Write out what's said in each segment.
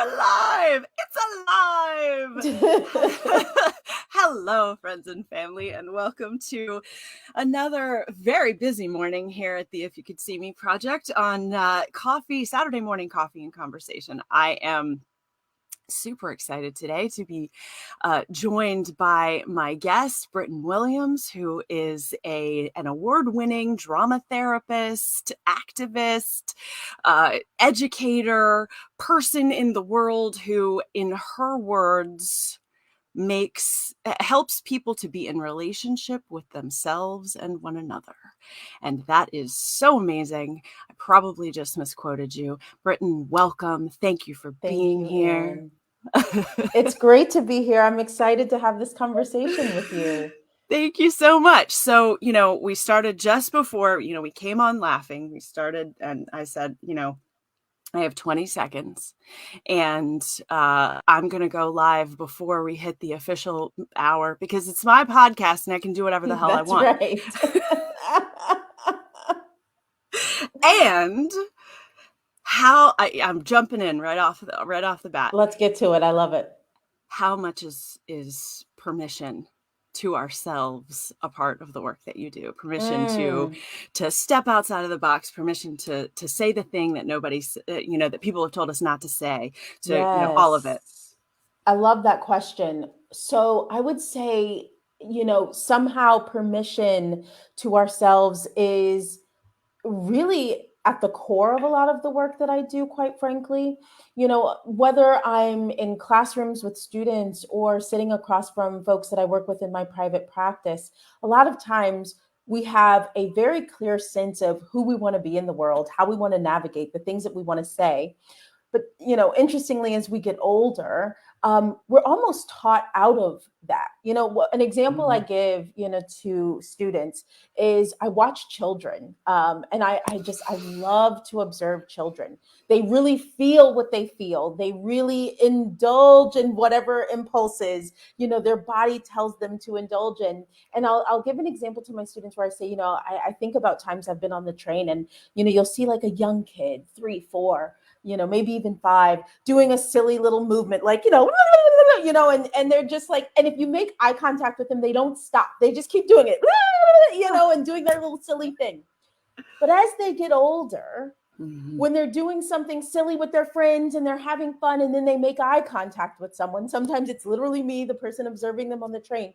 alive! It's alive! Hello, friends and family, and welcome to another very busy morning here at the If You Could See Me project on Saturday morning coffee and conversation. I am super excited today to be joined by my guest, Britton Williams, who is an award-winning drama therapist, activist, educator, person in the world who, in her words, helps people to be in relationship with themselves and one another. And that is so amazing. I probably just misquoted you. Britton, welcome. Thank you for being here. Erin. It's great to be here. I'm excited to have this conversation with you. Thank you so much. So, we started just before, we came on laughing. We started and I said, I have 20 seconds and I'm going to go live before we hit the official hour because it's my podcast and I can do whatever the hell I want. That's right. And I'm jumping in right off the bat. Let's get to it. I love it. How much is permission to ourselves a part of the work that you do? Permission to step outside of the box, permission to say the thing that that people have told us not to say, all of it. I love that question. So I would say, somehow permission to ourselves is really at the core of a lot of the work that I do, quite frankly. Whether I'm in classrooms with students or sitting across from folks that I work with in my private practice, a lot of times we have a very clear sense of who we want to be in the world, how we want to navigate the things that we want to say. But, interestingly, as we get older, we're almost taught out of that. An example I give, to students is I watch children and I love to observe children. They really feel what they feel. They really indulge in whatever impulses, their body tells them to indulge in. And I'll give an example to my students where I say, I think about times I've been on the train and, you'll see like a young kid, 3, 4, maybe even 5, doing a silly little movement, like, and they're just like, and if you make eye contact with them, they don't stop. They just keep doing it, and doing their little silly thing. But as they get older, when they're doing something silly with their friends and they're having fun, and then they make eye contact with someone, sometimes it's literally me, the person observing them on the train,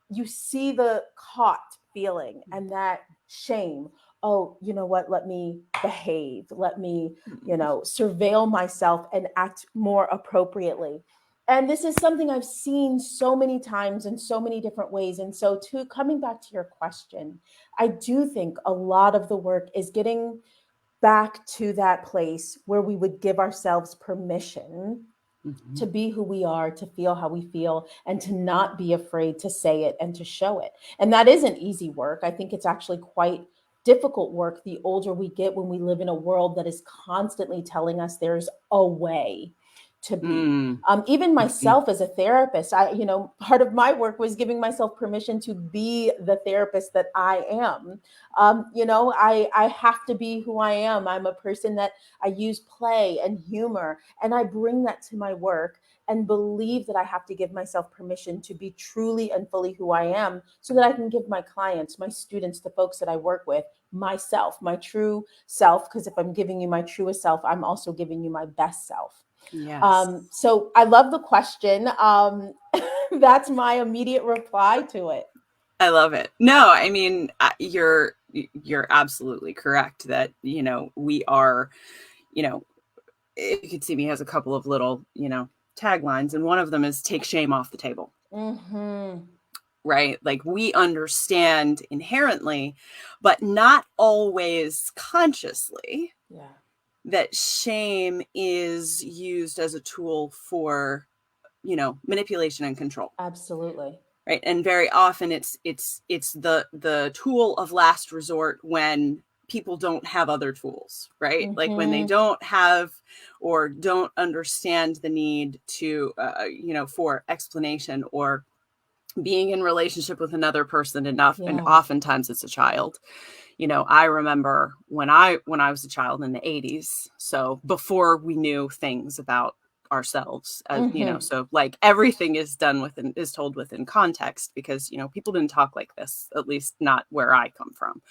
you see the caught feeling and that shame. Oh, you know what? Let me behave. Let me, surveil myself and act more appropriately. And this is something I've seen so many times in so many different ways. And so coming back to your question, I do think a lot of the work is getting back to that place where we would give ourselves permission to be who we are, to feel how we feel, and to not be afraid to say it and to show it. And that isn't easy work. I think it's actually quite difficult work the older we get, when we live in a world that is constantly telling us there's a way to be. Even myself as a therapist, part of my work was giving myself permission to be the therapist that I am. I have to be who I am. I'm a person that I use play and humor, and I bring that to my work and believe that I have to give myself permission to be truly and fully who I am, so that I can give my clients, my students, the folks that I work with, myself, my true self. Because if I'm giving you my truest self, I'm also giving you my best self. Yes. So I love the question. That's my immediate reply to it. I love it. No, I mean, you're absolutely correct that, we are, If You Could See Me has a couple of little, taglines, and one of them is take shame off the table. Right? Like, we understand inherently, but not always consciously, that shame is used as a tool for, manipulation and control. Absolutely. Right. And very often it's the tool of last resort when people don't have other tools, right? Like when they don't have or don't understand the need to, for explanation or being in relationship with another person enough. And oftentimes it's a child. I remember when I was a child in the 80s, so before we knew things about ourselves, as you know. Mhm. So like everything is told within context, because people didn't talk like this, at least not where I come from.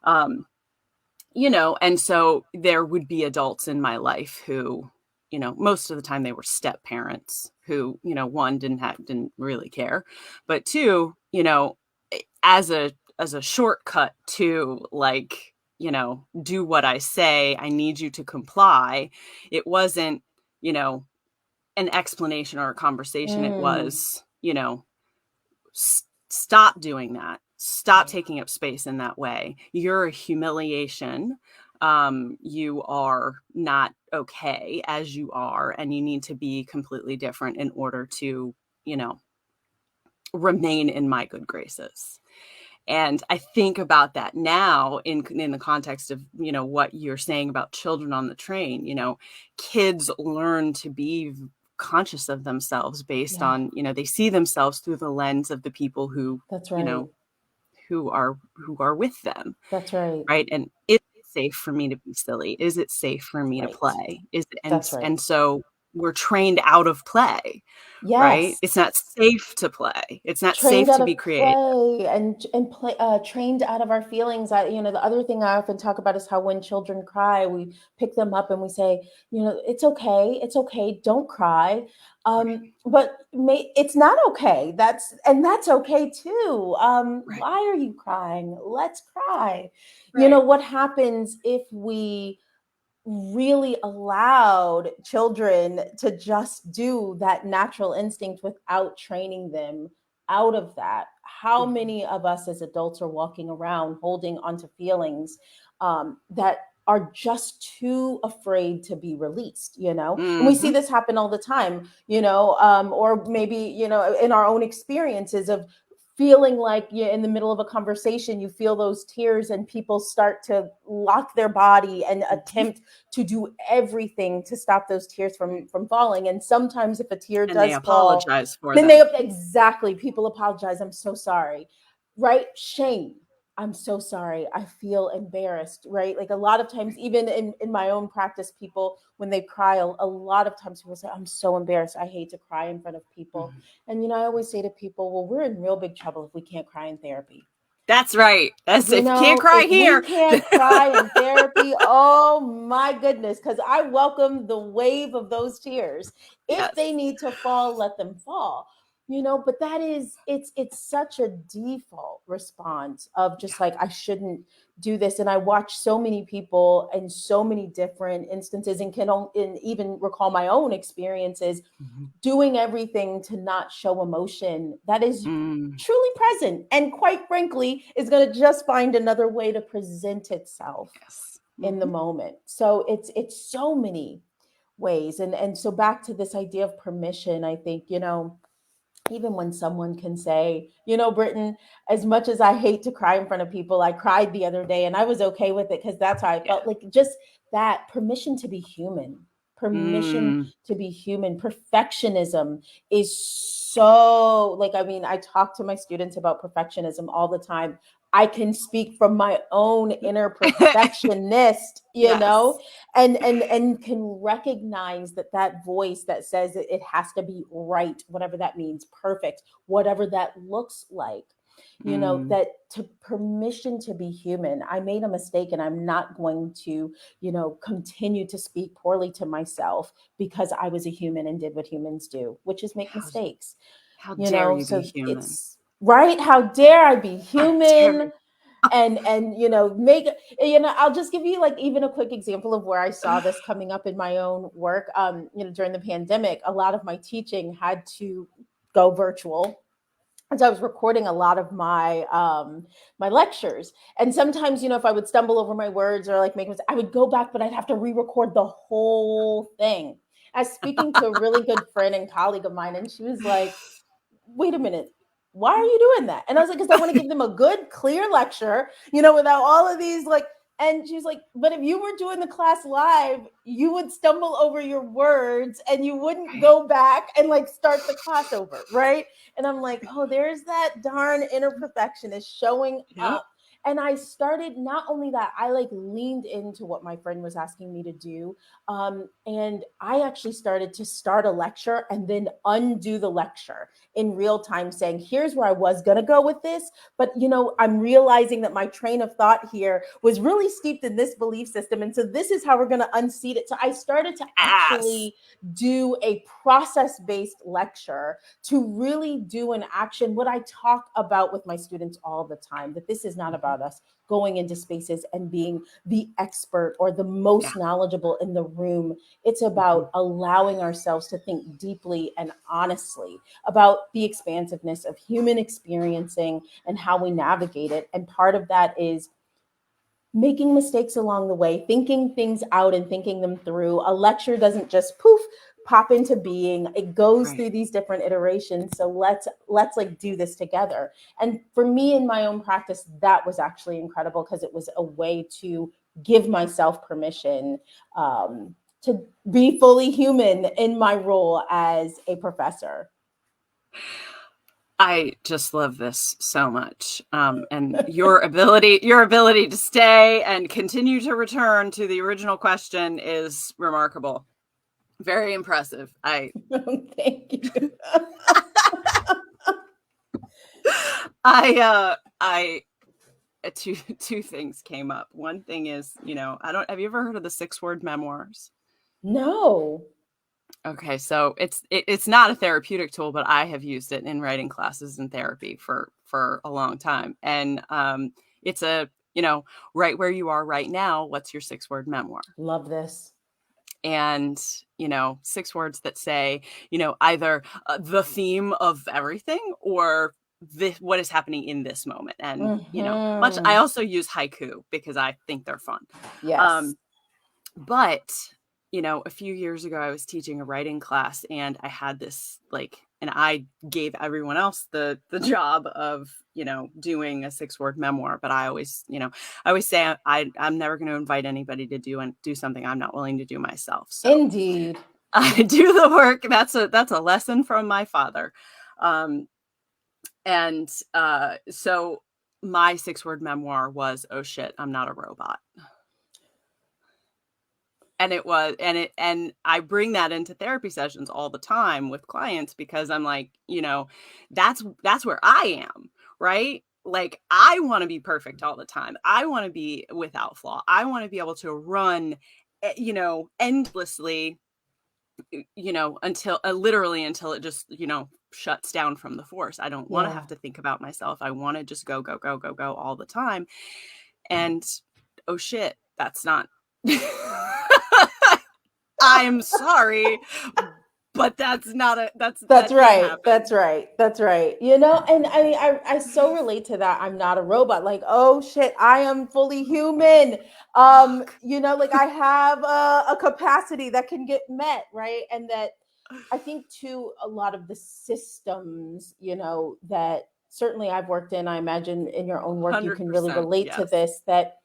And so there would be adults in my life who, most of the time they were step parents who, one, didn't really care, but two, as a shortcut to, like, do what I say, I need you to comply. It wasn't, an explanation or a conversation. It Mm. was, stop doing that. Stop Right. taking up space in that way. You're a humiliation. You are not okay as you are, and you need to be completely different in order to, remain in my good graces. And I think about that now in the context of, what you're saying about children on the train. Kids learn to be conscious of themselves based Yeah, on, they see themselves through the lens of the people who, that's you right. know, who are with them, That's right. right? And is it safe for me to be silly? Is it safe for me to Right. play? Is it, That's right. and so we're trained out of play, right? Yes. It's not safe to play. It's not Trained safe out to of be creative. play and play, trained out of our feelings. The other thing I often talk about is how when children cry, we pick them up and we say, it's okay, don't cry. Right, But it's not okay. That's okay too. right, Why are you crying? Let's cry. right. What happens if we really allowed children to just do that natural instinct without training them out of that? How Mhm. many of us as adults are walking around holding onto feelings that are just too afraid to be released, and we see Mhm. this happen all the time, or maybe, in our own experiences of feeling like you're in the middle of a conversation, you feel those tears and people start to lock their body and Mhm. attempt to do everything to stop those tears from falling. And sometimes if a tear And they does fall, apologize for then they them. exactly, people apologize. I'm so sorry. Right? Shame. I'm so sorry. I feel embarrassed, right? Like a lot of times, even in my own practice, people, when they cry, a lot of times people say, I'm so embarrassed. I hate to cry in front of people. Mhm. And, I always say to people, well, we're in real big trouble if we can't cry in therapy. That's right. That's, if you can't cry If we here. can't cry in therapy, oh my goodness, because I welcome the wave of those tears. If Yes. they need to fall, let them fall. But that is, it's such a default response of just like, I shouldn't do this. And I watch so many people in so many different instances and and even recall my own experiences Mhm. doing everything to not show emotion that is Mm. truly present and quite frankly is going to just find another way to present itself Yes. in the Mhm. moment. So it's so many ways. And so back to this idea of permission, I think, even when someone can say, Britton, as much as I hate to cry in front of people, I cried the other day and I was okay with it because that's how I Yeah. felt. Like just that permission to be human, permission Mm. to be human. Perfectionism is so, like, I mean, I talk to my students about perfectionism all the time. I can speak from my own inner perfectionist, Yes. and can recognize that voice that says it has to be right, whatever that means, perfect, whatever that looks like, Mm. that to permission to be human. I made a mistake and I'm not going to, continue to speak poorly to myself because I was a human and did what humans do, which is make How, mistakes. how dare you be So human? it's right, how dare I be How dare human? you? And make, I'll just give you like even a quick example of where I saw this coming up in my own work. During the pandemic, a lot of my teaching had to go virtual, and so I was recording a lot of my lectures. And sometimes, if I would stumble over my words or like I would go back, but I'd have to re-record the whole thing. I was speaking to a really good friend and colleague of mine, and she was like, wait a minute, why are you doing that? And I was like, because I want to give them a good, clear lecture, without all of these like. And she's like, but if you were doing the class live, you would stumble over your words and you wouldn't Right. go back and like start the class over, right? And I'm like, oh, there's that darn inner perfectionist showing Yep. up. And I started, not only that, I like leaned into what my friend was asking me to do. And I actually started to start a lecture and then undo the lecture in real time, saying, here's where I was going to go with this. But, I'm realizing that my train of thought here was really steeped in this belief system. And so this is how we're going to unseat it. So I started to actually do a process-based lecture to really do an action, what I talk about with my students all the time, that this is not about us going into spaces and being the expert or the most knowledgeable in the room. It's about allowing ourselves to think deeply and honestly about the expansiveness of human experiencing and how we navigate it. And part of that is making mistakes along the way, thinking things out and thinking them through. A lecture doesn't just poof pop into being. It goes through these different iterations. So let's like do this together. And for me in my own practice, that was actually incredible, because it was a way to give myself permission to be fully human in my role as a professor. I just love this so much. And your ability to stay and continue to return to the original question is remarkable. Very impressive. Thank you. Two things came up. One thing is, have you ever heard of the 6-word memoirs? No. Okay, so it's not a therapeutic tool, but I have used it in writing classes in therapy for a long time. And it's a, right where you are right now, what's your 6-word memoir? Love this. And 6 words that say, either the theme of everything or what is happening in this moment. And much, I also use haiku because I think they're fun. Yes. But a few years ago, I was teaching a writing class, and I had this and I gave everyone else the job of, doing a 6-word memoir. But I always say I'm never going to invite anybody to do something I'm not willing to do myself. So indeed, I do the work. That's a lesson from my father. So my 6-word memoir was, "Oh shit, I'm not a robot." And and I bring that into therapy sessions all the time with clients, because I'm like, that's where I am, right? Like, I want to be perfect all the time. I want to be without flaw. I want to be able to run, endlessly, until literally until it just, shuts down from the force. I don't want to have to think about myself. I want to just go, go, go, go, go all the time. And oh shit, that's not I'm sorry, but that's not that's right. That's right. That's right. And I mean, I so relate to that. I'm not a robot. Like, oh shit, I am fully human. Like I have a capacity that can get met, right? And that I think too, a lot of the systems, that certainly I've worked in, I imagine in your own work, you can really relate to this, that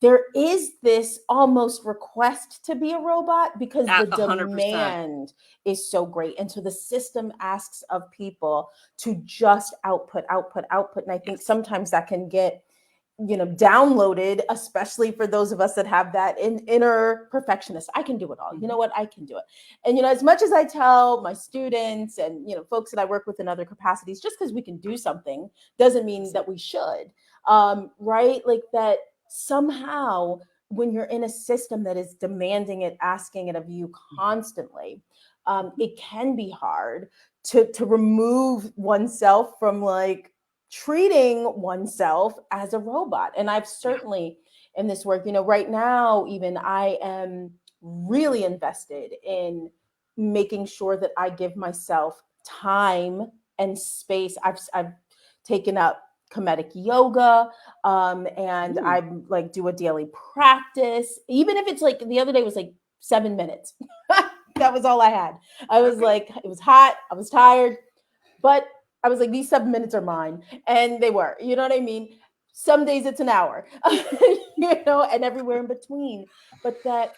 there is this almost request to be a robot because the 100%. Demand is so great. And so the system asks of people to just output. And I think sometimes that can get, downloaded, especially for those of us that have that inner perfectionist. I can do it all. You know what? I can do it. And, as much as I tell my students and, folks that I work with in other capacities, just because we can do something doesn't mean that we should, right? Like that. Somehow, when you're in a system that is demanding it, asking it of you constantly, it can be hard to remove oneself from like treating oneself as a robot. And I've certainly in this work, right now, even I am really invested in making sure that I give myself time and space. I've taken up comedic yoga, and I like do a daily practice, even if it's like the other day was like 7 minutes. That was all I had. I was like, it was hot, I was tired, but I was like, these 7 minutes are mine. And they were, you know what I mean? Some days it's an hour, and everywhere in between. But that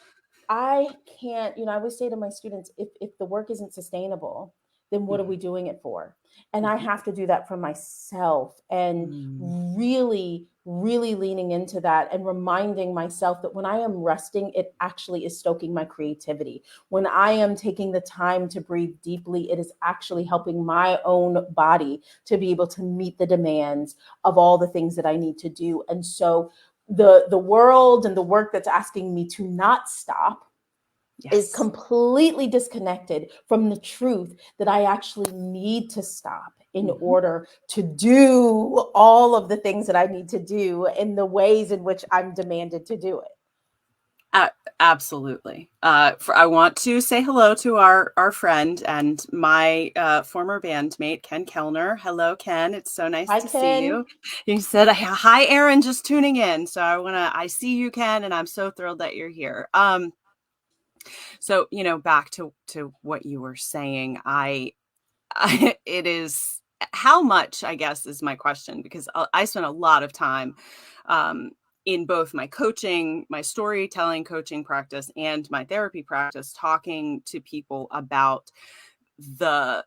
I can't, I always say to my students, if the work isn't sustainable, then what are we doing it for? And I have to do that for myself, and really, really leaning into that and reminding myself that when I am resting, it actually is stoking my creativity. When I am taking the time to breathe deeply, it is actually helping my own body to be able to meet the demands of all the things that I need to do. And so the world and the work that's asking me to not stop is completely disconnected from the truth that I actually need to stop in order to do all of the things that I need to do in the ways in which I'm demanded to do it. Absolutely. I want to say hello to our friend and my former bandmate, Ken Kellner. Hello, Ken. It's so nice to see you. You said, hi, Erin, just tuning in. So I see you, Ken, and I'm so thrilled that you're here. So, back to what you were saying, it is how much, I guess, is my question, because I spent a lot of time in both my coaching, my storytelling coaching practice and my therapy practice, talking to people about the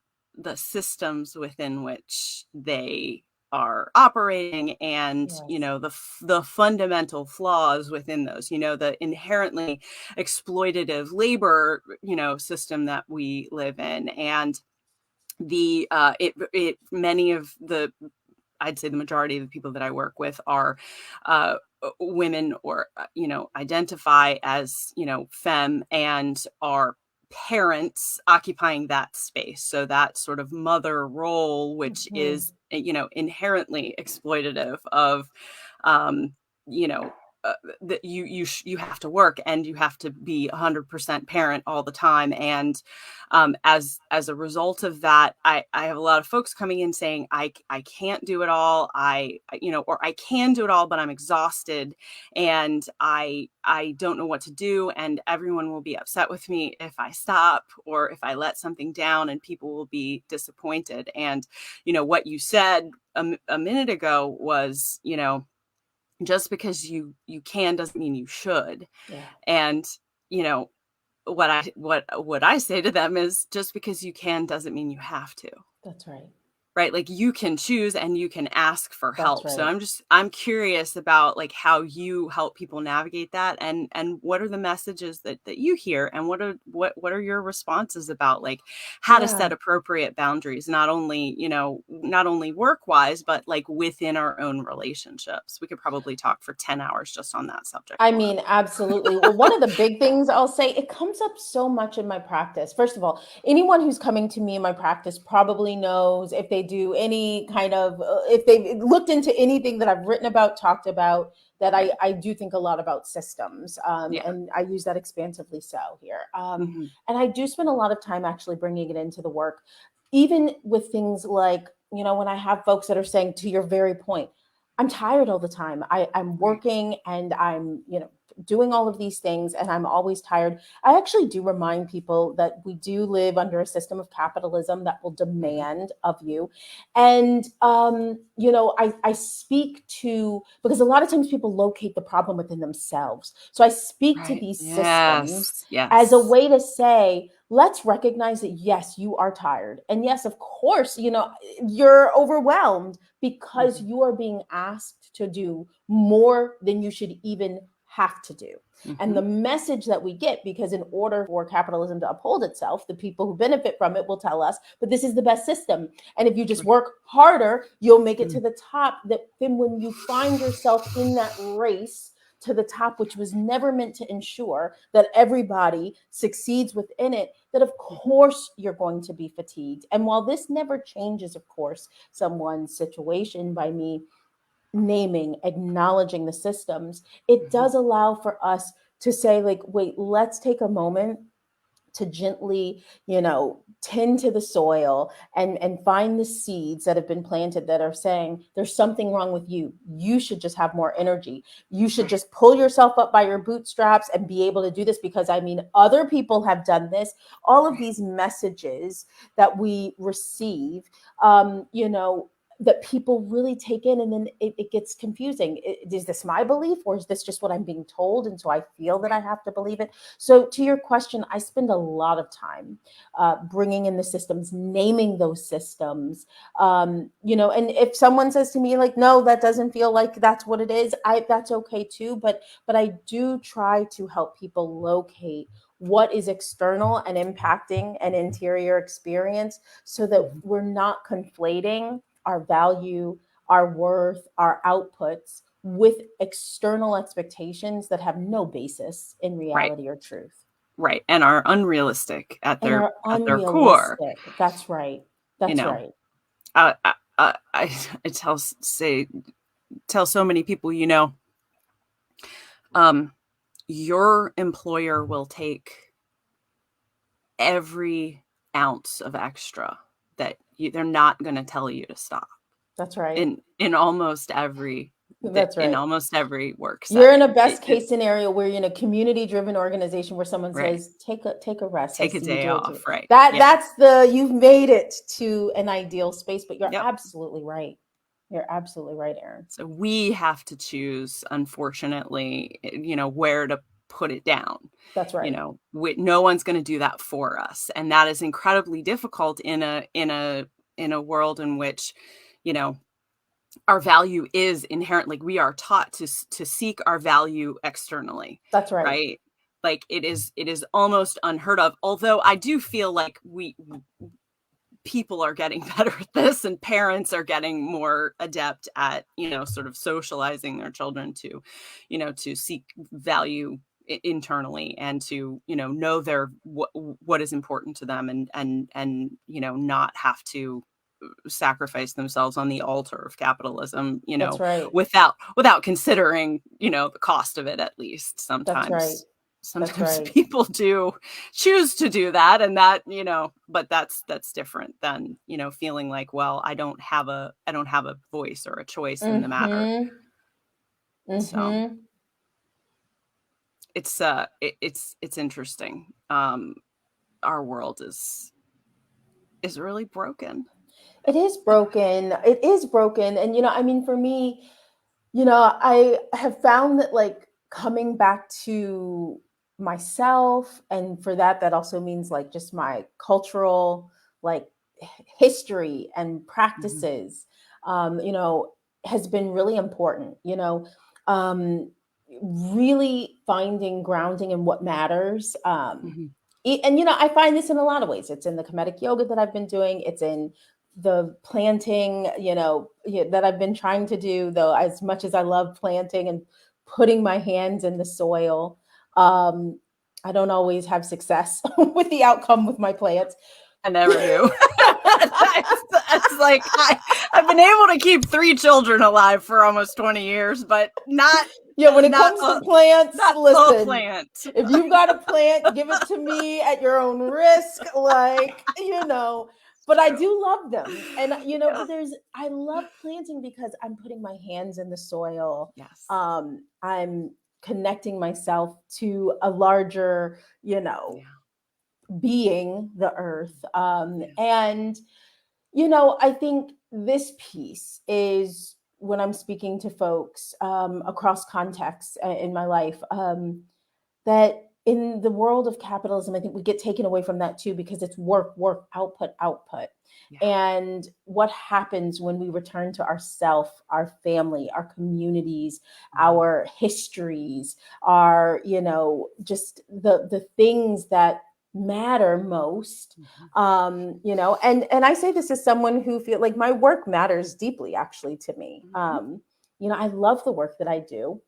systems within which they are operating, and the fundamental flaws within those, the inherently exploitative labor system that we live in. And many of the, I'd say the majority of the people that I work with are women, or identify as femme, and are parents occupying that space. So that sort of mother role, which is inherently exploitative of that you have to work, and you have to be 100% parent all the time. And as a result of that, I have a lot of folks coming in saying, I can't do it all. Or I can do it all, but I'm exhausted, and I don't know what to do. And everyone will be upset with me if I stop, or if I let something down, and people will be disappointed. And, what you said a minute ago was, just because you can doesn't mean you should. Yeah. And, what I say to them is, just because you can doesn't mean you have to. That's right. Right? Like, you can choose, and you can ask for help. Right. So I'm curious about, like, how you help people navigate that, and what are the messages that you hear, and what are your responses about, like, how to set appropriate boundaries, not only work wise, but like within our own relationships. We could probably talk for 10 hours just on that subject. I mean, absolutely. Well, one of the big things I'll say, it comes up so much in my practice. First of all, anyone who's coming to me in my practice probably knows, if they do any kind of, if they've looked into anything that I've written about, talked about, that I do think a lot about systems. And I use that expansively so here. And I do spend a lot of time actually bringing it into the work, even with things like, when I have folks that are saying, to your very point, I'm tired all the time. I'm working, and I'm, doing all of these things, and I'm always tired. I actually do remind people that we do live under a system of capitalism that will demand of you. And, I speak to, because a lot of times people locate the problem within themselves. So I speak to these systems as a way to say, let's recognize that, yes, you are tired. And yes, of course, you're overwhelmed, because you are being asked to do more than you should even have to do. And the message that we get, because in order for capitalism to uphold itself, the people who benefit from it will tell us, but this is the best system. And if you just work harder, you'll make it to the top. That then when you find yourself in that race to the top, which was never meant to ensure that everybody succeeds within it, that of course you're going to be fatigued. And while this never changes, of course, someone's situation by me naming, acknowledging the systems, it does allow for us to say, like, wait, let's take a moment to gently, tend to the soil, and find the seeds that have been planted that are saying, there's something wrong with you. You should just have more energy. You should just pull yourself up by your bootstraps and be able to do this, because other people have done this. All of these messages that we receive, that people really take in, and then it gets confusing. Is this my belief, or is this just what I'm being told, and so I feel that I have to believe it? So to your question, I spend a lot of time bringing in the systems, naming those systems. And if someone says to me like, no, that doesn't feel like that's what it is, that's okay too. But I do try to help people locate what is external and impacting an interior experience, so that we're not conflating our value, our worth, our outputs with external expectations that have no basis in Right. reality or truth. Right. And are unrealistic at And their are core. unrealistic. That's right. You That's know, right. I tell so many people, your employer will take every ounce of extra that they're not going to tell you to stop. That's right. In almost every That's in right. almost every work You're in a setting. best case scenario where you're in a community-driven organization where someone Right. says, take a rest. I Take a see you day do it too. off. Right. Yeah. You've made it to an ideal space, but you're Yep. absolutely right. You're absolutely right, Erin. So we have to choose, unfortunately, where to put it down. That's right. No one's going to do that for us, and that is incredibly difficult in a world in which, our value is inherent. Like, we are taught to seek our value externally. That's right. Right. Like, it is almost unheard of. Although I do feel like people are getting better at this, and parents are getting more adept at, sort of socializing their children to, to seek value internally, and to, know what is important to them, and not have to sacrifice themselves on the altar of capitalism, That's right. without considering, the cost of it, at least That's right. sometimes. That's right. People do choose to do that, and that, but that's different than, feeling like, well, I don't have a voice or a choice in the matter. So it's interesting. Our world is really broken. It is broken. It is broken. And, I mean, for me, I have found that, like, coming back to myself, and for that also means like just my cultural, like, history and practices, has been really important, um, really finding grounding in what matters. And, I find this in a lot of ways. It's in the comedic yoga that I've been doing. It's in the planting, that I've been trying to do, though, as much as I love planting and putting my hands in the soil. I don't always have success with the outcome with my plants. I never do. It's like, I've been able to keep 3 children alive for almost 20 years, but not. Yeah, when it comes to plants, listen, plant. If you've got a plant, give it to me at your own risk. Like, but I do love them. And, but I love planting because I'm putting my hands in the soil. Yes. I'm connecting myself to a larger, being, the earth. And, I think this piece is, when I'm speaking to folks across contexts in my life, that in the world of capitalism, I think we get taken away from that too, because it's work, output. Yeah. And what happens when we return to ourself, our family, our communities, our histories, our, just the things that matter most. And I say this as someone who feel like my work matters deeply, actually, to me. I love the work that I do.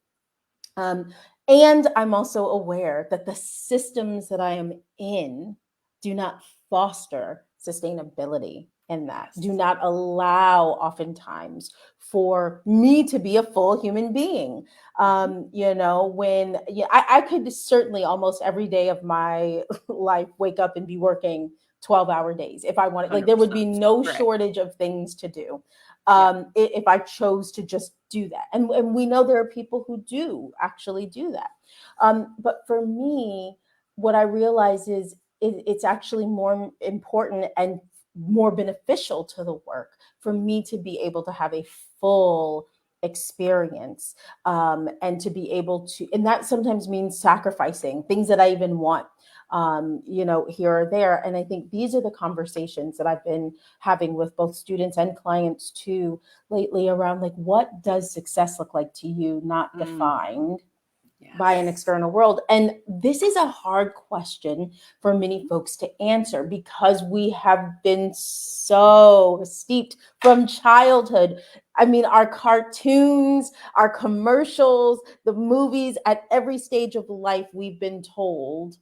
And I'm also aware that the systems that I am in do not foster sustainability in that, do not allow oftentimes for me to be a full human being. I could certainly almost every day of my life wake up and be working 12-hour days if I wanted. Like, there would be no shortage of things to do. If I chose to just do that. And we know there are people who do actually do that. But for me, what I realize is it's actually more important and more beneficial to the work for me to be able to have a full experience, and to be able to, and that sometimes means sacrificing things that I even want, here or there. And I think these are the conversations that I've been having with both students and clients too lately around, like, what does success look like to you, not defined by an external world. And this is a hard question for many folks to answer because we have been so steeped from childhood. I mean, our cartoons, our commercials, the movies, at every stage of life, we've been told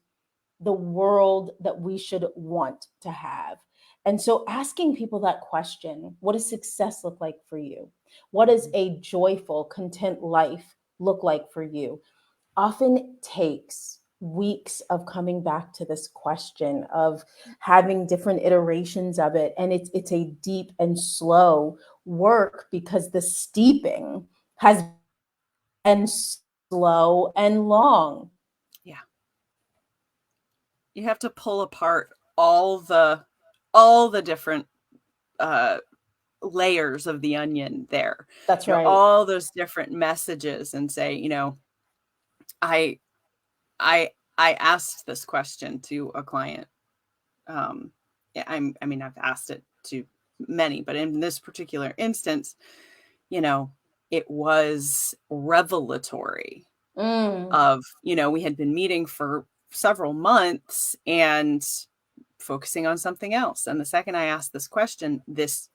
the world that we should want to have. And so asking people that question, what does success look like for you? What does a joyful, content life look like for you? Often takes weeks of coming back to this question, of having different iterations of it. And it's a deep and slow work because the steeping has been slow and long. Yeah. You have to pull apart all the different layers of the onion there. That's right. All those different messages, and say, I asked this question to a client. I've asked it to many, but in this particular instance, it was revelatory of, we had been meeting for several months and focusing on something else. And the second I asked this question, this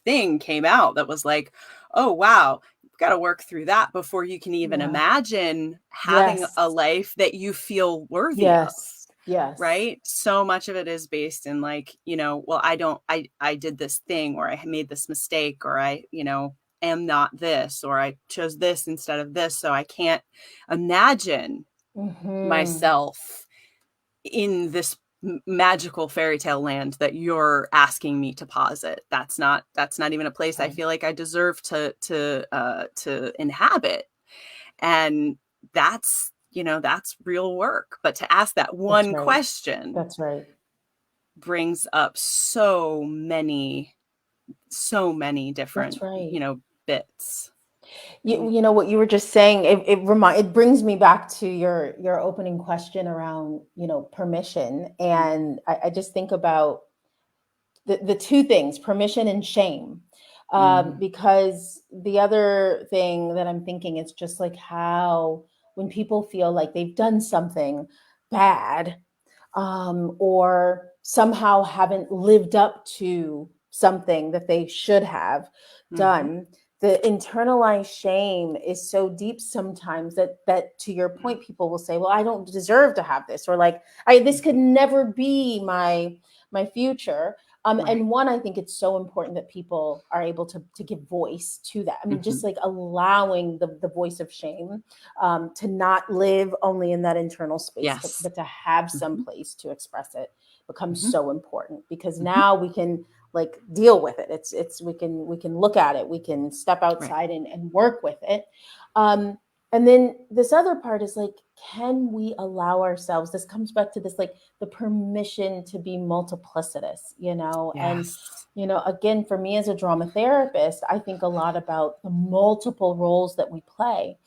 thing came out that was like, oh, wow, you've got to work through that before you can even imagine having a life that you feel worthy of. Yes. Right. So much of it is based in like, well, I did this thing, or I made this mistake, or I, am not this, or I chose this instead of this. So I can't imagine myself in this magical fairy tale land that you're asking me to posit. That's not even a place I feel like I deserve to inhabit. And that's real work. But to ask that one question, that's right, brings up so many different, bits. You know what you were just saying, it brings me back to your opening question around, permission. And I just think about the two things, permission and shame. Because the other thing that I'm thinking is just like how when people feel like they've done something bad, or somehow haven't lived up to something that they should have done, the internalized shame is so deep sometimes that to your point, people will say, well, I don't deserve to have this, or like, this could never be my future. And one, I think it's so important that people are able to give voice to that. I mean, just like allowing the voice of shame, to not live only in that internal space, but to have some place to express it becomes so important, because now we can like deal with it. It's we can look at it, we can step outside and work with it. And then this other part is like, can we allow ourselves, this comes back to this, like the permission to be multiplicitous, and, again, for me as a drama therapist, I think a lot about the multiple roles that we play.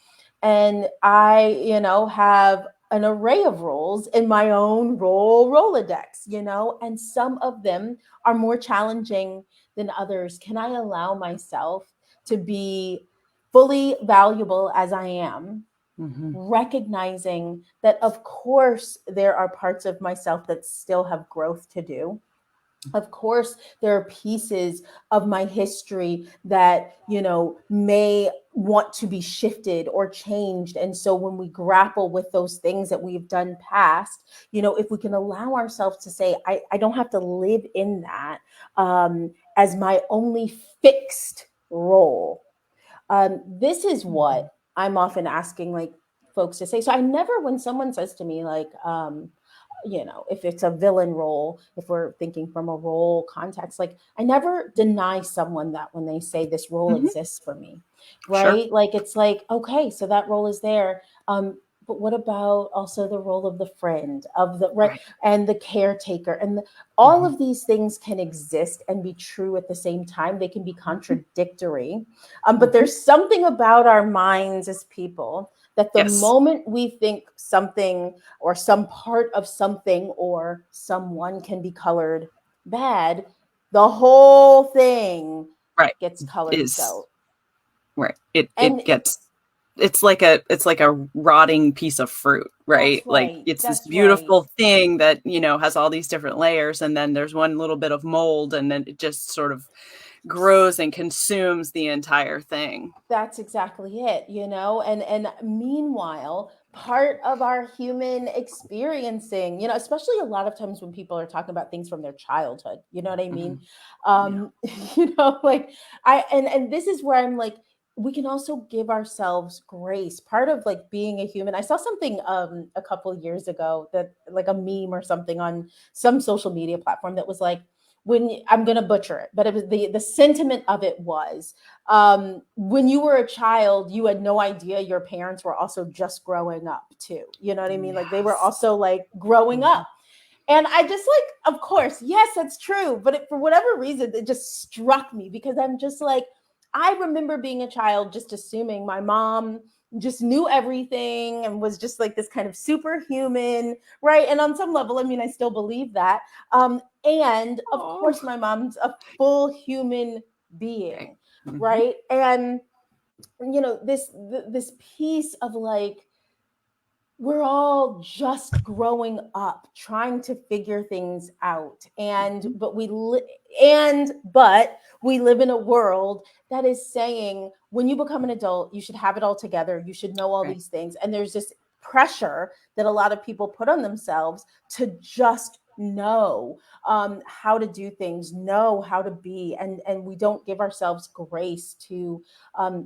And I, have an array of roles in my own Rolodex, and some of them are more challenging than others. Can I allow myself to be fully valuable as I am, recognizing that, of course, there are parts of myself that still have growth to do. Of course, there are pieces of my history that, may want to be shifted or changed. And so when we grapple with those things that we've done past, if we can allow ourselves to say, I don't have to live in that as my only fixed role. This is what I'm often asking like folks to say. So I never, when someone says to me like, if it's a villain role, if we're thinking from a role context, like I never deny someone that when they say this role exists for me, right? Like, it's like, okay, so that role is there. but what about also the role of the friend, of the right, Right. and the caretaker, and all Mhm. of these things can exist and be true at the same time. They can be Mhm. contradictory, but Mhm. there's something about our minds as people that the Yes. moment we think something or some part of something or someone can be colored bad, the whole thing Right. gets colored Is so. right. It And it gets it's like a rotting piece of fruit, right? that's Like right. it's this That's right. beautiful thing that, has all these different layers, and then there's one little bit of mold, and then it just sort of grows and consumes the entire thing. That's exactly it, and meanwhile, part of our human experiencing, especially a lot of times when people are talking about things from their childhood, you know what I mean? Mhm. Yeah. Like and this is where I'm like, we can also give ourselves grace. Part of like being a human. I saw something a couple years ago, that like a meme or something on some social media platform, that was like, I'm going to butcher it, but it was the sentiment of it was, when you were a child, you had no idea your parents were also just growing up too. You know what I mean? Like they were Yes. also like growing Mhm. up. And I just like, of course, yes, that's true. But for whatever reason, it just struck me, because I'm just like, I remember being a child just assuming my mom just knew everything and was just like this kind of superhuman, right? And on some level, I mean, I still believe that. And of Oh. course, my mom's a full human Right. being, Mhm. right? And this piece of like, we're all just growing up trying to figure things out, and Mhm. but we live in a world that is saying, when you become an adult, you should have it all together, you should know all Right. these things, and there's this pressure that a lot of people put on themselves to just know how to do things, know how to be, and we don't give ourselves grace to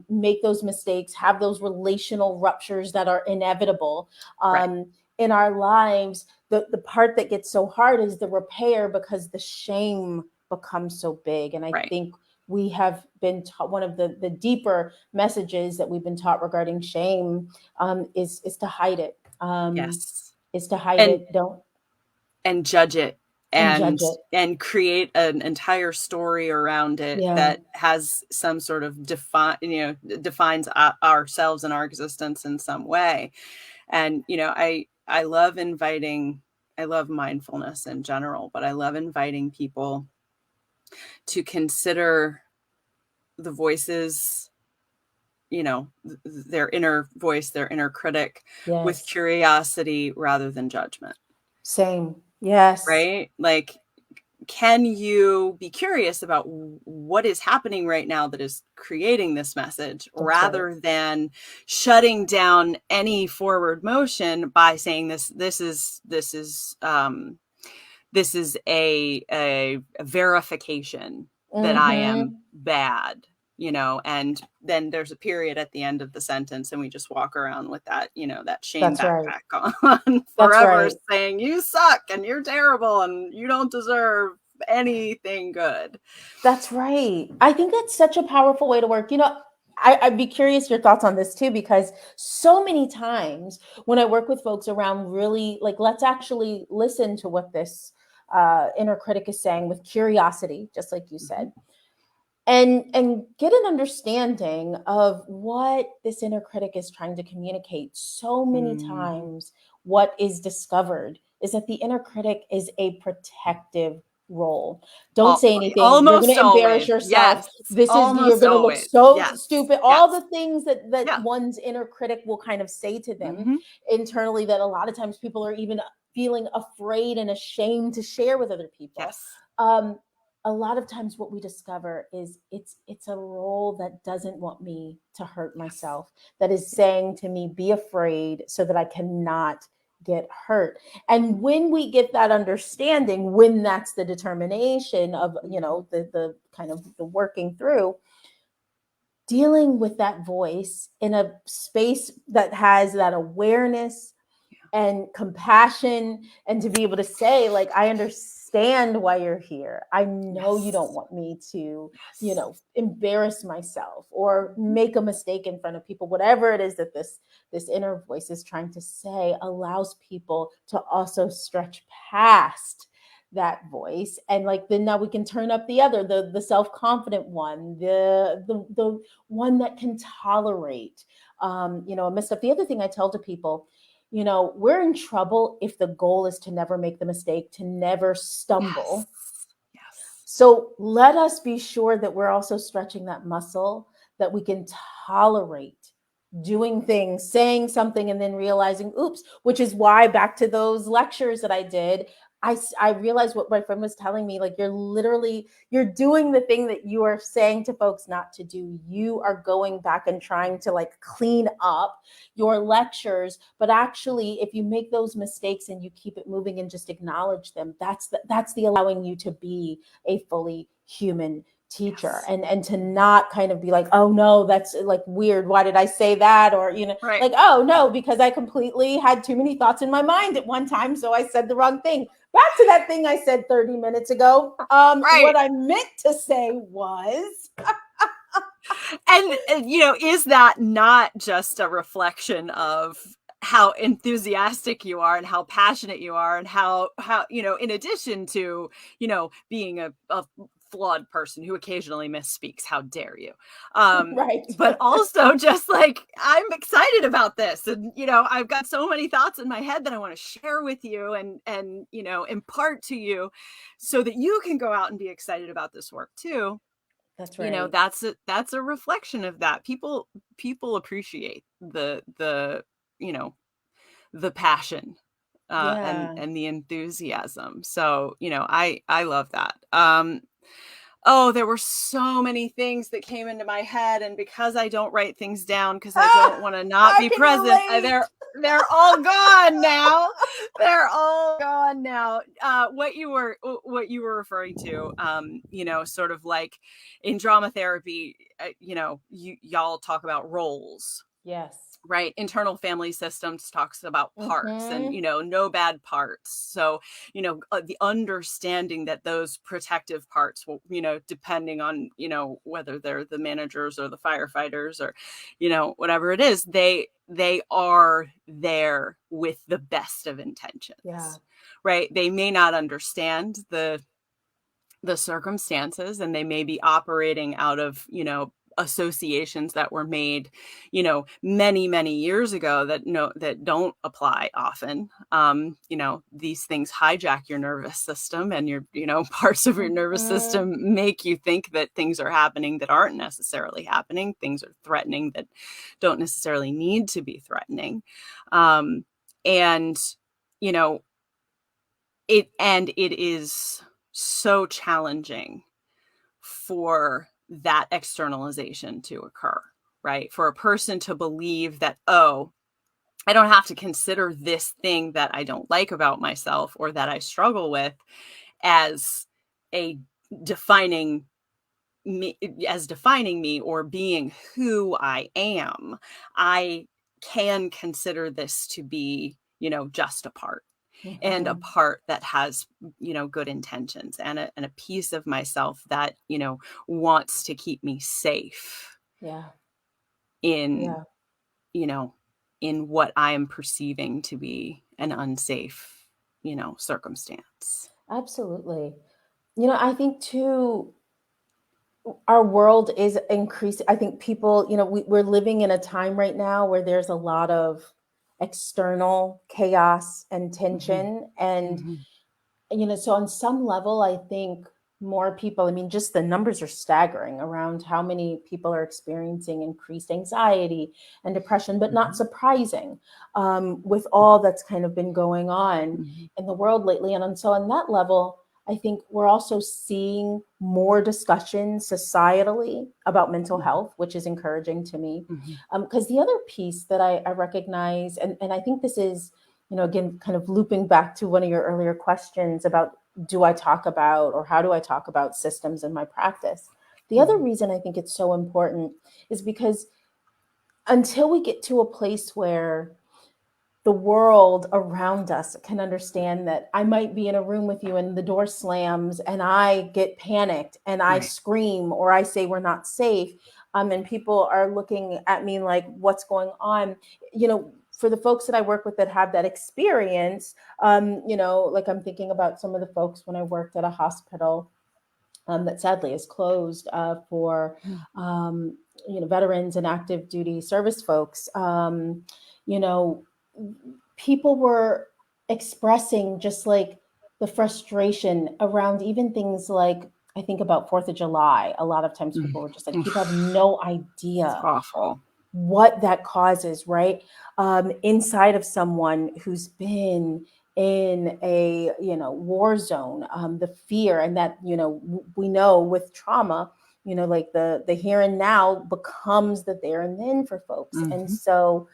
make those mistakes, have those relational ruptures that are inevitable Right. in our lives. The part that gets so hard is the repair, because the shame becomes so big. And I Right. think we have been taught, one of the deeper messages that we've been taught regarding shame, is to hide it. Yes. Is to hide And it. Don't judge it, and judge and it. create an entire story around it Yeah, that has some sort of defines ourselves and our existence in some way. And I love inviting, I love mindfulness in general, but I love inviting people to consider the voices, their inner voice, their inner critic, with yes, curiosity rather than judgment. same. Yes, Right? Like, can you be curious about what is happening right now that is creating this message, that's right. rather than shutting down any forward motion by saying this is a verification that I am Mm-hmm. bad, and then there's a period at the end of the sentence, and we just walk around with that shame That's right. backpack on That's forever, right. saying you suck and you're terrible and you don't deserve anything good. That's right. I think that's such a powerful way to work. I'd be curious your thoughts on this too, because so many times when I work with folks around, really like, let's actually listen to what this inner critic is saying with curiosity, just like you Mhm. said, and get an understanding of what this inner critic is trying to communicate. So many Mhm. times what is discovered is that the inner critic is a protective role. Don't say anything, you're going Almost to embarrass always. yourself, Yes. you're Almost going to look always. so Yes. stupid, all Yes. the things that Yeah. one's inner critic will kind of say to them Hmm. internally, that a lot of times people are even feeling afraid and ashamed to share with other people. Yes. um, a lot of times what we discover is it's a role that doesn't want me to hurt Yes. myself, that is saying to me, be afraid so that I cannot get hurt. And when we get that understanding, when that's the determination of, Mhm. the kind of the working through, dealing with that voice in a space that has that awareness Yeah. and compassion, and to be able to say, like, I understand, understand why you're here. I know you don't Yes. want me to, Yes. embarrass myself or Mhm. make a mistake in front of people. Whatever it is that this inner voice is trying to say allows people to also stretch past that voice, and like then now we can turn up the self-confident one, the one that can tolerate a misstep. The other thing I tell to people, we're in trouble if the goal is to never make the mistake, to never Yes. stumble. Yes. So let us be sure that we're also stretching that muscle, that we can tolerate doing things, saying something, and then realizing, oops, which is why back to those lectures that I did, I realized what my friend was telling me, like you're doing the thing that you are saying to folks not to do. You are going back and trying to like clean up your lectures, but actually if you make those mistakes and you keep it moving and just acknowledge them, that's the allowing you to be a fully human teacher, Yes. and to not kind of be like, oh no, that's like weird, why did I say that, or Right. like, oh no, because I completely had too many thoughts in my mind at one time, so I said the wrong thing. Back to that thing I said 30 minutes ago. Right. What I meant to say was, And is that not just a reflection of how enthusiastic you are and how passionate you are, and how in addition to being a flawed person who occasionally misspeaks, how dare you, right. but also just like, I'm excited about this, and I've got so many thoughts in my head that I want to share with you and impart to you, so that you can go out and be excited about this work too. That's right. That's a reflection of that. People appreciate the you know the passion, Yeah. and the enthusiasm. So I love that. Oh, there were so many things that came into my head, and because I don't write things down because I don't want to not I be can present, relate. they're all gone now. They're all gone now. What you were referring to, sort of like in drama therapy, y'all talk about roles, Yes. right? Internal family systems talks about parts, and Mm-hmm. no bad parts. So the understanding that those protective parts will, depending on whether they're the managers or the firefighters or whatever it is, they are there with the best of Yeah. intentions, right? They may not understand the circumstances, and they may be operating out of associations that were made many years ago that don't apply often. These things hijack your nervous system, and your parts of your nervous Mm-hmm. system make you think that things are happening that aren't necessarily happening, things are threatening that don't necessarily need to be threatening. And you know it is so challenging for that externalization to occur, right? For a person to believe that, oh, I don't have to consider this thing that I don't like about myself or that I struggle with as a defining defining me or being who I am. I can consider this to be, just a part, and a Mm-hmm. part that has good intentions, and a piece of myself that wants to keep me safe Yeah. in Yeah. you know in what I am perceiving to be an unsafe circumstance. Absolutely. I think too, our world is increasing. I think people, we're living in a time right now where there's a lot of external chaos and Hmm. tension. And, Hmm. so on some level, I think more people, I mean, just the numbers are staggering around how many people are experiencing increased anxiety and depression, but not Hmm. surprising with all that's kind of been going on Hmm. in the world lately. And so on that level, I think we're also seeing more discussion societally about mental health, which is encouraging to me. Hmm. Because the other piece that I recognize, and I think this is, again, kind of looping back to one of your earlier questions about do I talk about or how do I talk about systems in my practice? The other Hmm. reason I think it's so important is because until we get to a place where the world around us can understand that I might be in a room with you and the door slams and I get panicked and I scream or I say we're not safe. And people are looking at me like, what's going on? For the folks that I work with that have that experience, like I'm thinking about some of the folks when I worked at a hospital that sadly is closed for veterans and active duty service folks. People were expressing just like the frustration around even things like, I think about 4th of July. A lot of times people were just like, people have no idea. It's awful. What that causes, right? Inside of someone who's been in a war zone, the fear, and that we know with trauma, like the here and now becomes the there and then for folks. And so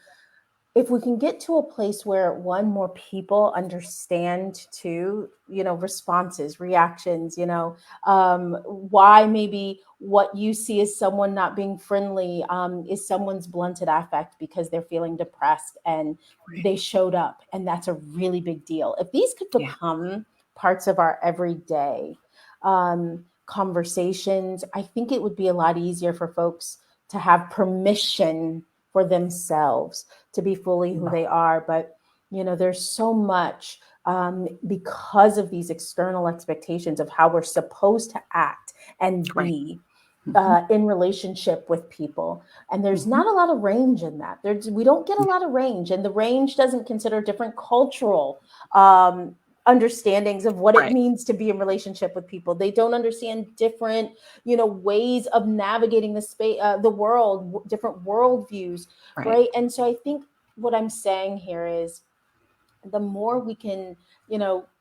if we can get to a place where more people understand too, responses, reactions, why maybe what you see as someone not being friendly is someone's blunted affect because they're feeling depressed and they showed up, and that's a really big deal. If these could become parts of our everyday conversations, I think it would be a lot easier for folks to have permission for themselves to be fully who they are. But, there's so much because of these external expectations of how we're supposed to act and be in relationship with people. And there's not a lot of range in that. We don't get a lot of range, and the range doesn't consider different cultural understandings of what it means to be in relationship with people. They don't understand different, ways of navigating the space, the world, different worldviews, right? And so I think what I'm saying here is the more we can,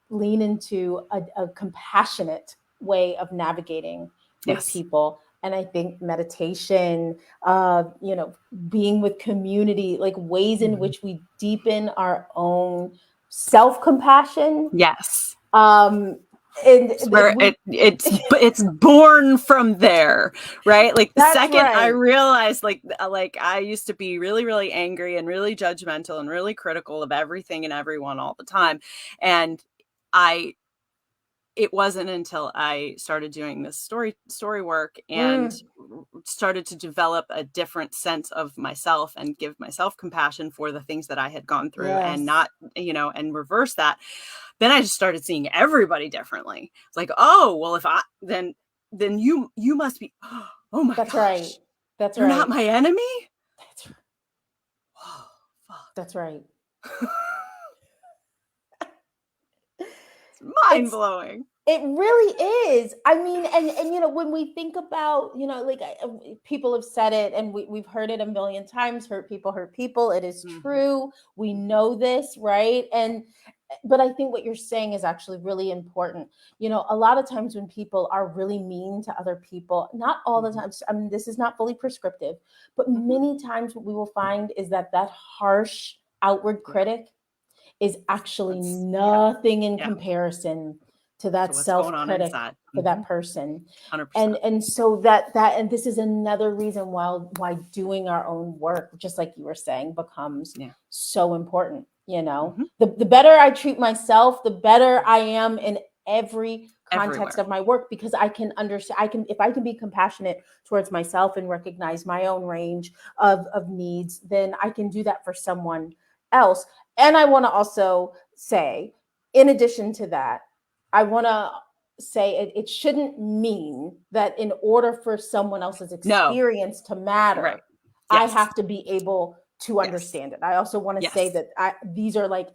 lean into a compassionate way of navigating with people. And I think meditation, being with community, like ways in which we deepen our own self-compassion. Yes. It's born from there, right? Like the second I right. realized, like I used to be really, really angry and really judgmental and really critical of everything and everyone all the time. And it wasn't until I started doing this story work and started to develop a different sense of myself and give myself compassion for the things that I had gone through and not, and reverse that. Then I just started seeing everybody differently. It's like, oh, well, if then you must be, oh my That's gosh. right. That's You're right. not my enemy. That's right. Oh, fuck. That's right. Mind blowing. It really is. I mean, and when we think about, like people have said it and we've heard it a million times, hurt people. It is true. We know this, right? But I think what you're saying is actually really important. A lot of times when people are really mean to other people, not all the time, I mean, this is not fully prescriptive, but many times what we will find is that harsh outward critic is actually nothing in comparison to that self-critic for that person. 100%. And so and this is another reason why doing our own work, just like you were saying, becomes so important. The better I treat myself, the better I am in every context of my work, because I can understand, if I can be compassionate towards myself and recognize my own range of needs, then I can do that for someone else. And I want to also say, in addition to that, I want to say it shouldn't mean that in order for someone else's experience to matter, I have to be able to understand it. I also want to say that these are like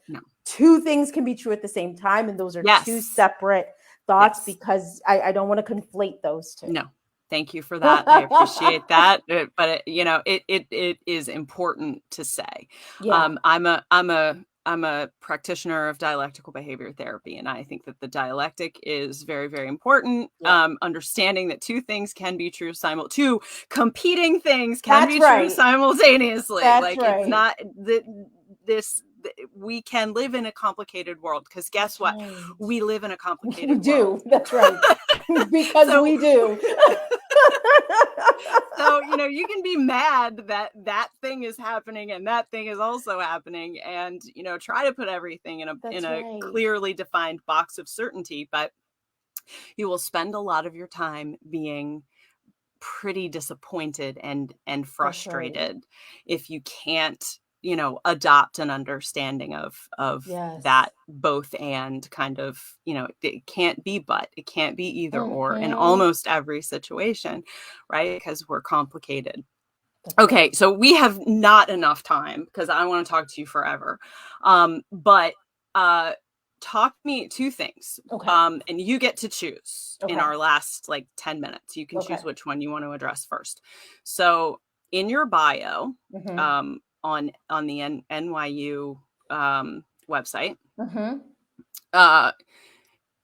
two things can be true at the same time. And those are two separate thoughts, because I don't want to conflate those two. No. Thank you for that. I appreciate that. But it is important to say. I'm a practitioner of dialectical behavior therapy, and I think that the dialectic is very, very important. Understanding that two things can be true two competing things can be true simultaneously. It's not this. We can live in a complicated world, because guess what? We live in a complicated world. We do. That's right. Because we do. So, you can be mad that that thing is happening and that thing is also happening, and, try to put everything in That's a right. clearly defined box of certainty, but you will spend a lot of your time being pretty disappointed and That's right. frustrated if you can't, adopt an understanding of that Yes. both and kind of, it can't be but, it can't be either or in Mm-hmm. almost every situation, right? Because we're complicated. That's Okay, right. so we have not enough time because I want to talk to you forever. But talk me two things. Okay. And you get to choose in Okay. our last like 10 minutes. You can choose Okay. which one you want to address first. So in your bio, Mm-hmm. on the NYU website, Mm-hmm. uh,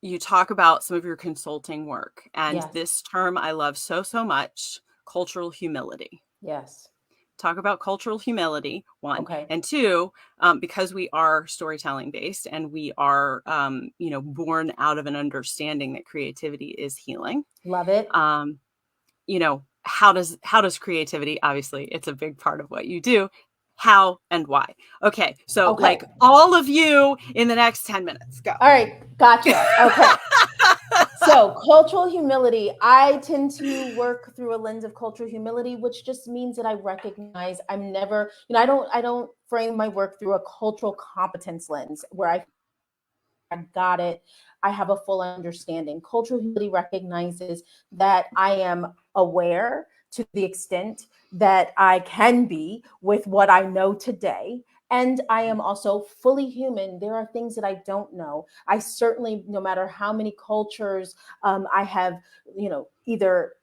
you talk about some of your consulting work. And Yes. this term I love so much, cultural humility. Yes. Talk about cultural humility, one, Okay. and two, because we are storytelling based and we are, born out of an understanding that creativity is healing. Love it. Um, how does creativity? Obviously, it's a big part of what you do. How and why? Okay, so Okay. like all of you in the next 10 minutes, go. All right. Gotcha. Okay. So, cultural humility, I tend to work through a lens of cultural humility, which just means that I recognize I'm never, I don't frame my work through a cultural competence lens where I got it. I have a full understanding. Cultural humility recognizes that I am aware to the extent that I can be with what I know today. And I am also fully human. There are things that I don't know. I certainly, no matter how many cultures I have, either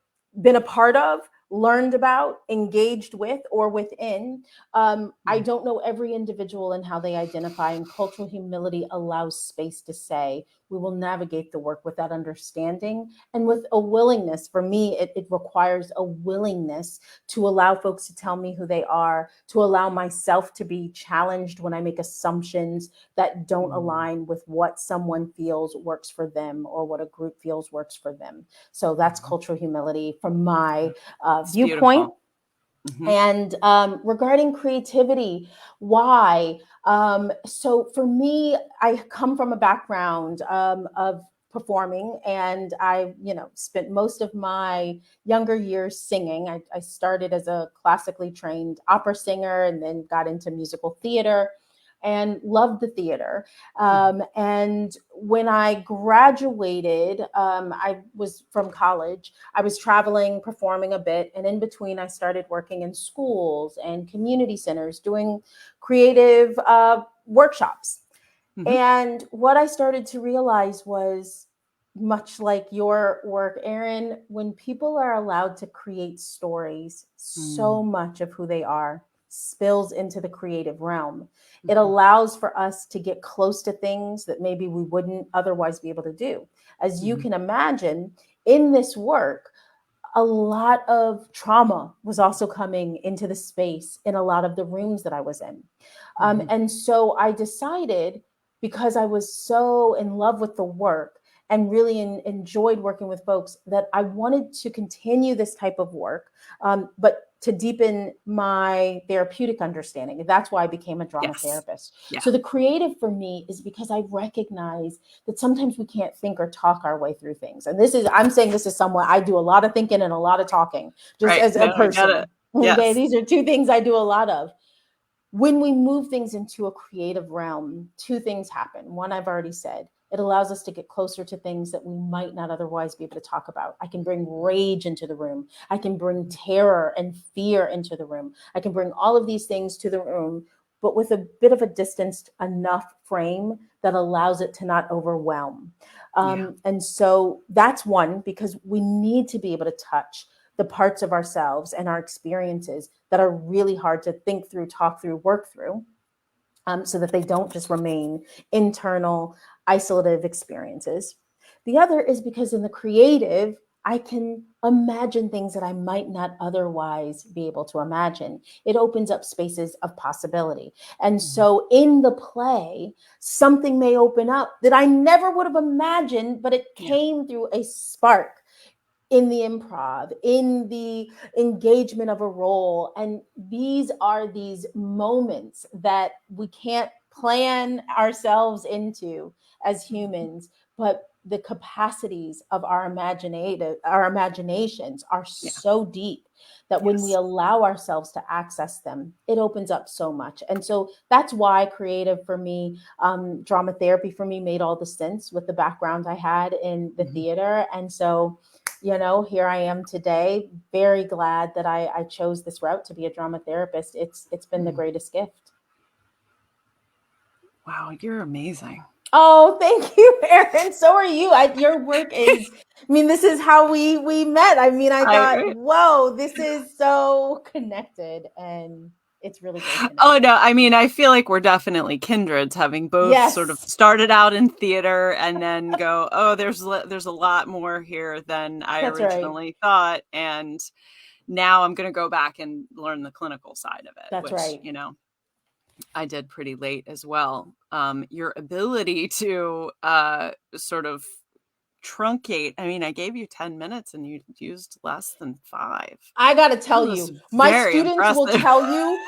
been a part of, learned about, engaged with, or within, I don't know every individual and how they identify, and cultural humility allows space to say, we will navigate the work with that understanding and with a willingness. For me, it requires a willingness to allow folks to tell me who they are, to allow myself to be challenged when I make assumptions that don't align with what someone feels works for them or what a group feels works for them. So that's cultural humility from my It's viewpoint. beautiful. Mm-hmm. And regarding creativity, why? So for me, I come from a background of performing, and I, spent most of my younger years singing. I started as a classically trained opera singer and then got into musical theater and loved the theater. And when I graduated, I was from college. I was traveling, performing a bit. And in between, I started working in schools and community centers doing creative workshops. Mm-hmm. And what I started to realize was, much like your work, Erin, when people are allowed to create stories, so much of who they are spills into the creative realm. It allows for us to get close to things that maybe we wouldn't otherwise be able to do. As you can imagine, in this work, a lot of trauma was also coming into the space in a lot of the rooms that I was in. And so I decided, because I was so in love with the work and really enjoyed working with folks, that I wanted to continue this type of work, but to deepen my therapeutic understanding. That's why I became a drama therapist. Yeah. So the creative for me is because I recognize that sometimes we can't think or talk our way through things. And I'm saying this is somewhat, I do a lot of thinking and a lot of talking, just as a person. Okay, these are two things I do a lot of. When we move things into a creative realm, two things happen. One, I've already said, it allows us to get closer to things that we might not otherwise be able to talk about. I can bring rage into the room. I can bring terror and fear into the room. I can bring all of these things to the room, but with a bit of a distanced enough frame that allows it to not overwhelm. And so that's one, because we need to be able to touch the parts of ourselves and our experiences that are really hard to think through, talk through, work through, so that they don't just remain internal, isolative experiences. The other is because in the creative, I can imagine things that I might not otherwise be able to imagine. It opens up spaces of possibility. And so in the play, something may open up that I never would have imagined, but it came through a spark. in the improv, in the engagement of a role. And these are these moments that we can't plan ourselves into as humans, but the capacities of our imaginations are Yeah. so deep that when we Yes. allow ourselves to access them, it opens up so much. And so that's why creative for me, drama therapy for me made all the sense with the background I had in the theater. And so, here I am today, very glad that I chose this route to be a drama therapist. It's been the greatest gift. Wow, you're amazing. Oh, thank you, Erin. So are you. Your work is, this is how we met. I thought, whoa, this is so connected, and it's really great connected. Oh, no, I feel like we're definitely kindreds, having both sort of Yes. started out in theater and then go, oh, there's a lot more here than I That's right. originally thought. And now I'm going to go back and learn the clinical side of it, That's which, right. I did pretty late as well. Your ability to sort of truncate. I gave you 10 minutes and you used less than 5. I got to That tell was you, my very students will impressive. tell you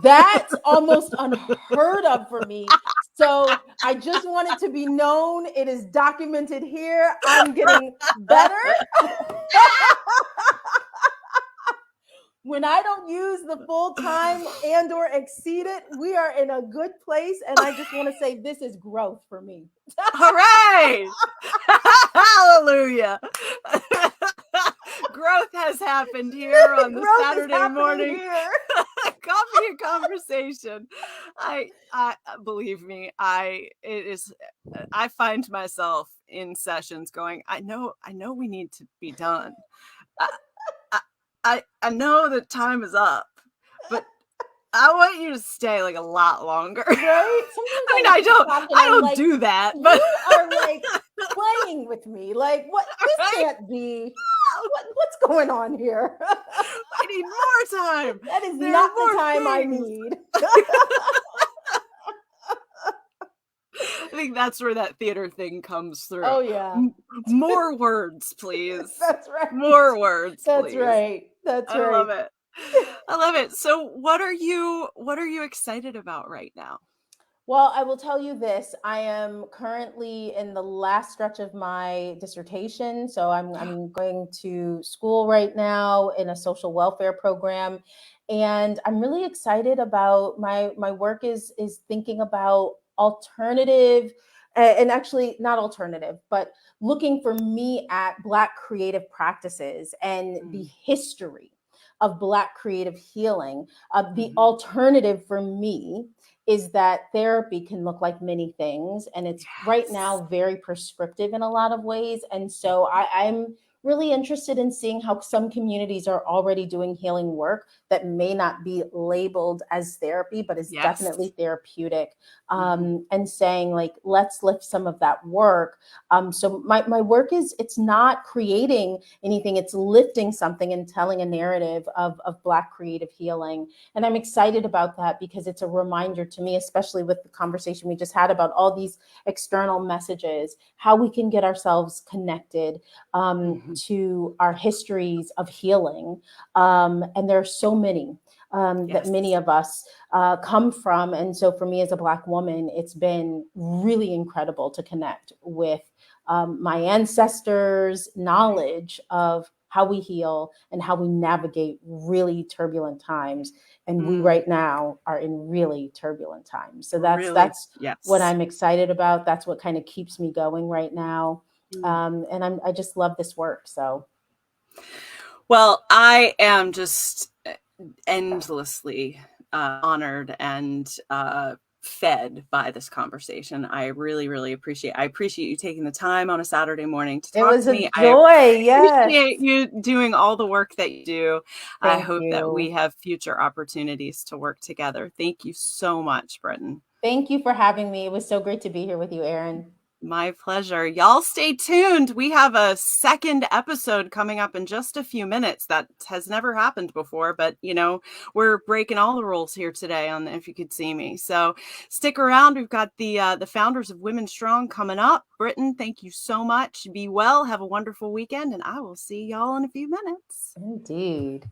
that's almost unheard of for me. So I just want it to be known. It is documented here. I'm getting better. When I don't use the full time and or exceed it, we are in a good place. And I just want to say this is growth for me. Hooray! Hallelujah! Growth has happened here on the Saturday morning coffee and conversation. I believe me, I find myself in sessions going, I know we need to be done. I know that time is up, but I want you to stay like a lot longer. Right? Sometimes I don't do that, but you are like playing with me. Like, what? This can't be. What's going on here? I need more time. That is not the time I need. I think that's where that theater thing comes through. Oh, yeah. More words, please. That's right. More words, That's please. right. That's right. I love it. I love it. So what are you excited about right now? Well, I will tell you this. I am currently in the last stretch of my dissertation. So I'm going to school right now in a social welfare program. And I'm really excited about my work is thinking about alternative, and actually not alternative, but looking for me at Black creative practices and the history of Black creative healing. The alternative for me is that therapy can look like many things, and it's right now very prescriptive in a lot of ways. And so I'm really interested in seeing how some communities are already doing healing work that may not be labeled as therapy, but is definitely therapeutic. And saying, like, let's lift some of that work. So my work it's not creating anything, it's lifting something and telling a narrative of Black creative healing. And I'm excited about that because it's a reminder to me, especially with the conversation we just had about all these external messages, how we can get ourselves connected to our histories of healing. And there are so many that many of us come from. And so for me as a Black woman, it's been really incredible to connect with my ancestors' knowledge of how we heal and how we navigate really turbulent times. And we right now are in really turbulent times. So that's what I'm excited about. That's what kind of keeps me going right now. And I just love this work. So, well, I am just endlessly honored and fed by this conversation. I really, really appreciate you taking the time on a Saturday morning to talk to me. It was a joy. I appreciate you doing all the work that you do. I hope that we you. have future opportunities to work together. Thank you so much, Britton. Thank you for having me. It was so great to be here with you, Erin. My pleasure. Y'all stay tuned. We have a second episode coming up in just a few minutes. That has never happened before, but we're breaking all the rules here today on If You Could See Me. So stick around. We've got the founders of Women Strong coming up. Britton, thank you so much. Be well. Have a wonderful weekend, and I will see y'all in a few minutes. Indeed.